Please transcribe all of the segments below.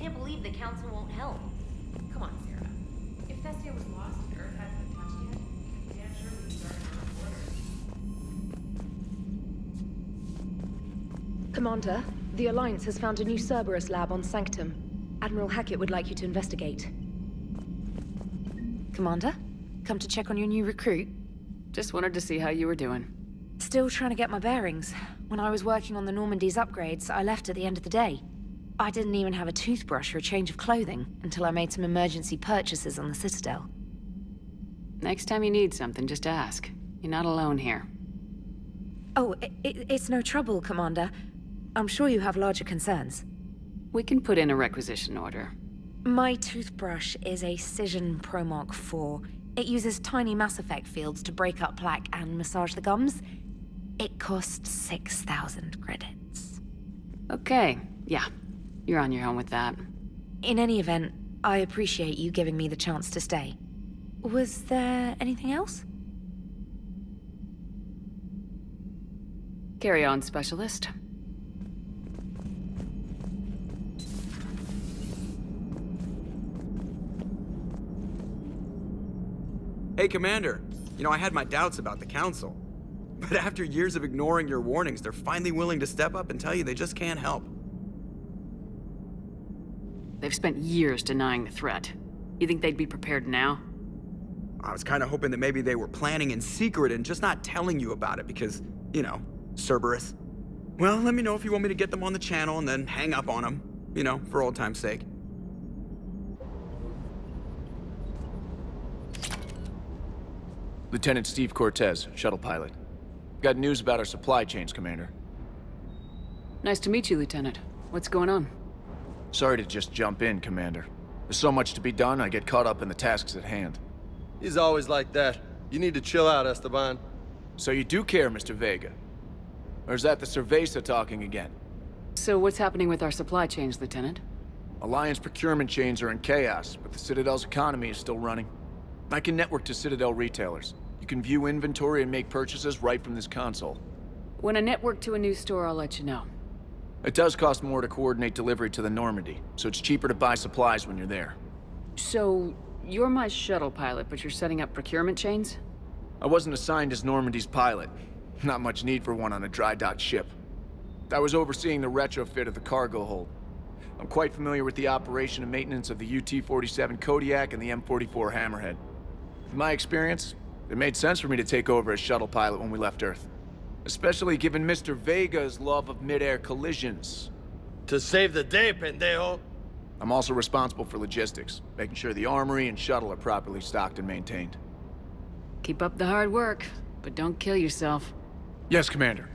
can't believe the council won't help. Come on, Sarah. If Thestia was lost and Earth hadn't been touched yet, damn sure we'd start our orders. Commander, the Alliance has found a new Cerberus lab on Sanctum. Admiral Hackett would like you to investigate. Commander? Come to check on your new recruit? Just wanted to see how you were doing. Still trying to get my bearings. When I was working on the Normandy's upgrades, I left at the end of the day. I didn't even have a toothbrush or a change of clothing until I made some emergency purchases on the Citadel. Next time you need something, just ask. You're not alone here. Oh, it's no trouble, Commander. I'm sure you have larger concerns. We can put in a requisition order. My toothbrush is a Cision Pro Mark 4. It uses tiny Mass Effect fields to break up plaque and massage the gums. It costs 6,000 credits. Okay, yeah. You're on your own with that. In any event, I appreciate you giving me the chance to stay. Was there anything else? Carry on, Specialist. Hey, Commander. You know, I had my doubts about the Council. But after years of ignoring your warnings, they're finally willing to step up and tell you they just can't help. They've spent years denying the threat. You think they'd be prepared now? I was kind of hoping that maybe they were planning in secret and just not telling you about it because, you know, Cerberus. Well, let me know if you want me to get them on the channel and then hang up on them, you know, for old time's sake. Lieutenant Steve Cortez, shuttle pilot. Got news about our supply chains, Commander. Nice to meet you, Lieutenant. What's going on? Sorry to just jump in, Commander. There's so much to be done, I get caught up in the tasks at hand. He's always like that. You need to chill out, Esteban. So you do care, Mr. Vega? Or is that the Cerveza talking again? So what's happening with our supply chains, Lieutenant? Alliance procurement chains are in chaos, but the Citadel's economy is still running. I can network to Citadel retailers. You can view inventory and make purchases right from this console. When I network to a new store, I'll let you know. It does cost more to coordinate delivery to the Normandy, so it's cheaper to buy supplies when you're there. So, you're my shuttle pilot, but you're setting up procurement chains? I wasn't assigned as Normandy's pilot. Not much need for one on a dry dock ship. I was overseeing the retrofit of the cargo hold. I'm quite familiar with the operation and maintenance of the UT-47 Kodiak and the M44 Hammerhead. With my experience, it made sense for me to take over as shuttle pilot when we left Earth. Especially given Mr. Vega's love of mid-air collisions. To save the day, pendejo. I'm also responsible for logistics, making sure the armory and shuttle are properly stocked and maintained. Keep up the hard work, but don't kill yourself. Yes, Commander.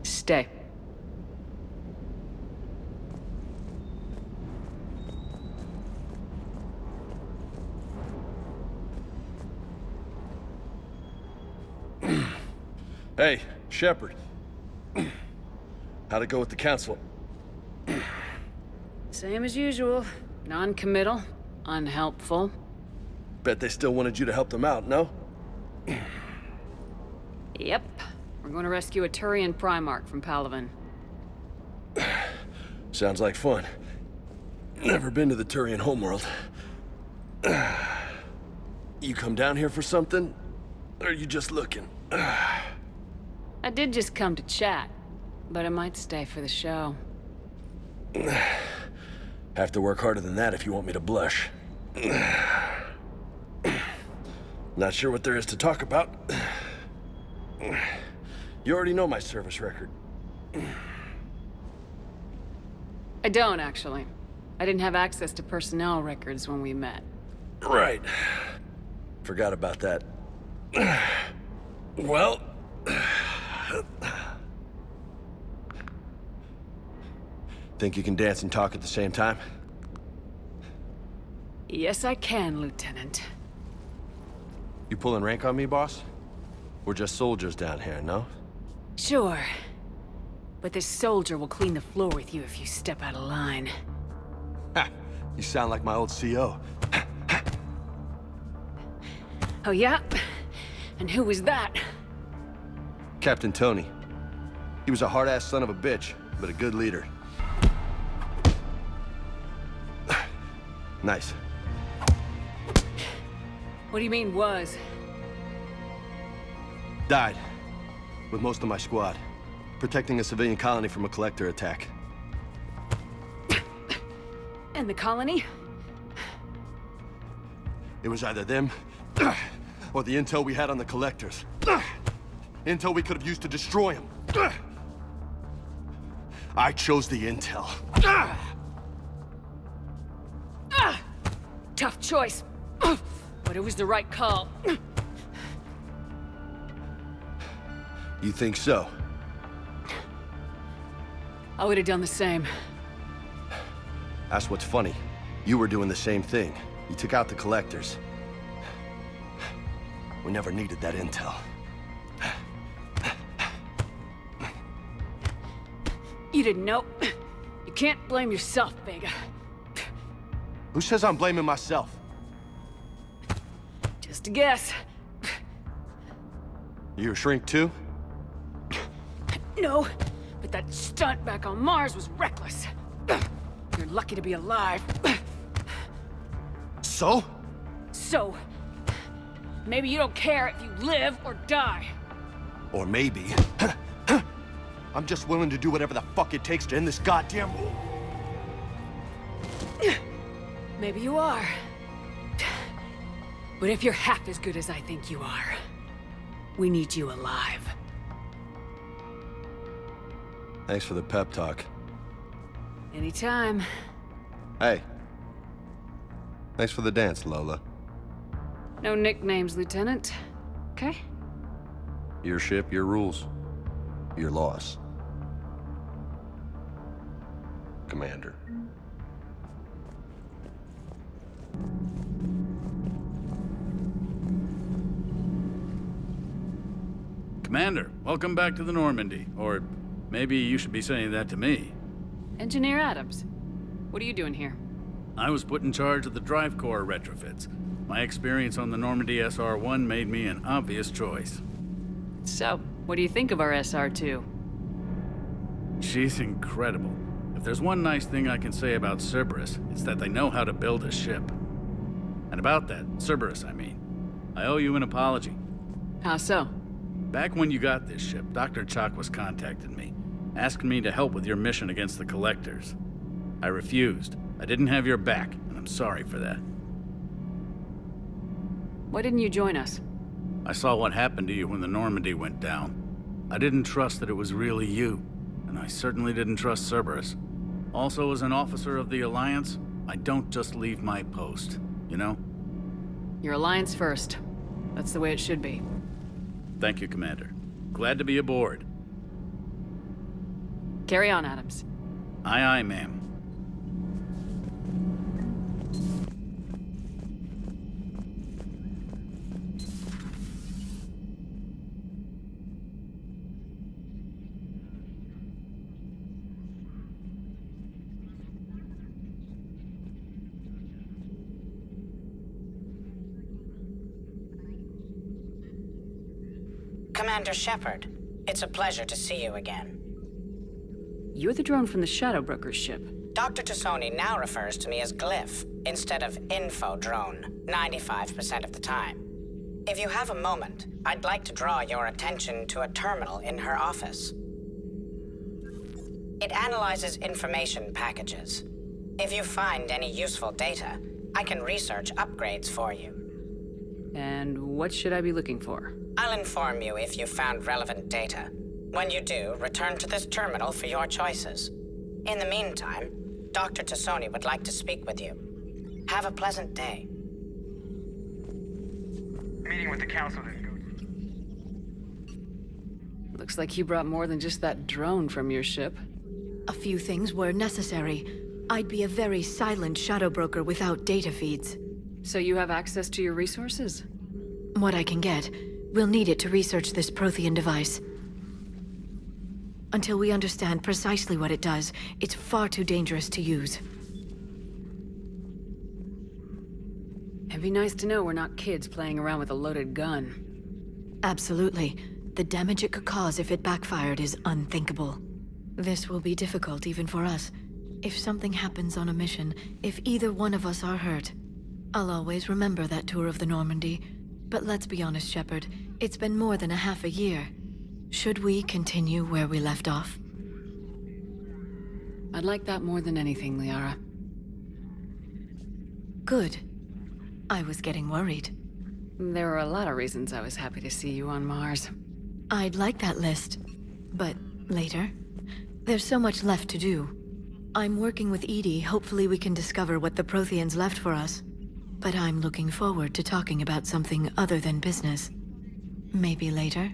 Stay. Hey, Shepard. How'd it go with the Council? Same as usual. Non-committal, unhelpful. Bet they still wanted you to help them out, no? Yep. We're going to rescue a Turian Primarch from Palaven. Sounds like fun. Never been to the Turian homeworld. You come down here for something? Or are you just looking? I did just come to chat, but I might stay for the show. Have to work harder than that if you want me to blush. Not sure what there is to talk about. You already know my service record. I don't, actually. I didn't have access to personnel records when we met. Right. Forgot about that. Well... Think you can dance and talk at the same time? Yes, I can, Lieutenant. You pulling rank on me, boss? We're just soldiers down here, no? Sure. But this soldier will clean the floor with you if you step out of line. Ha! You sound like my old CO. Oh yeah? And who was that? Captain Tony. He was a hard-ass son of a bitch, but a good leader. Nice. What do you mean, was? Died. With most of my squad. Protecting a civilian colony from a collector attack. And the colony? It was either them, or the intel we had on the collectors. Intel we could have used to destroy them. I chose the intel. Tough choice. But it was the right call. You think so? I would have done the same. That's what's funny. You were doing the same thing. You took out the collectors. We never needed that intel. You didn't know. You can't blame yourself, Vega. Who says I'm blaming myself? Just a guess. You a shrink too? No, but that stunt back on Mars was reckless. You're lucky to be alive. So? So, maybe you don't care if you live or die. Or maybe... I'm just willing to do whatever the fuck it takes to end this goddamn war. Maybe you are. But if you're half as good as I think you are, we need you alive. Thanks for the pep talk. Anytime. Hey. Thanks for the dance, Lola. No nicknames, Lieutenant. Okay? Your ship, your rules. Your loss. Commander. Commander, welcome back to the Normandy. Or maybe you should be saying that to me. Engineer Adams. What are you doing here? I was put in charge of the drive core retrofits. My experience on the Normandy SR-1 made me an obvious choice. So, what do you think of our SR-2? She's incredible. If there's one nice thing I can say about Cerberus, it's that they know how to build a ship. And about that, Cerberus, I mean, I owe you an apology. How so? Back when you got this ship, Dr. Chakwas contacted me, asking me to help with your mission against the Collectors. I refused. I didn't have your back, and I'm sorry for that. Why didn't you join us? I saw what happened to you when the Normandy went down. I didn't trust that it was really you, and I certainly didn't trust Cerberus. Also, as an officer of the Alliance, I don't just leave my post, you know? Your Alliance first. That's the way it should be. Thank you, Commander. Glad to be aboard. Carry on, Adams. Aye, aye, ma'am. Commander Shepard, it's a pleasure to see you again. You're the drone from the Shadow Broker's ship. Dr. Tassoni now refers to me as Glyph instead of Info Drone, 95% of the time. If you have a moment, I'd like to draw your attention to a terminal in her office. It analyzes information packages. If you find any useful data, I can research upgrades for you. And what should I be looking for? I'll inform you if you found relevant data. When you do, return to this terminal for your choices. In the meantime, Dr. Tassoni would like to speak with you. Have a pleasant day. Meeting with the council didn't go. Looks like you brought more than just that drone from your ship. A few things were necessary. I'd be a very silent shadow broker without data feeds. So you have access to your resources? What I can get. We'll need it to research this Prothean device. Until we understand precisely what it does, it's far too dangerous to use. Have be nice to know we're not kids playing around with a loaded gun. Absolutely. The damage it could cause if it backfired is unthinkable. This will be difficult even for us. If something happens on a mission, if either one of us are hurt, I'll always remember that tour of the Normandy. But let's be honest, Shepard. It's been more than a half a year. Should we continue where we left off? I'd like that more than anything, Liara. Good. I was getting worried. There were a lot of reasons I was happy to see you on Mars. I'd like that list. But later? There's so much left to do. I'm working with Edie. Hopefully we can discover what the Protheans left for us. But I'm looking forward to talking about something other than business. Maybe later?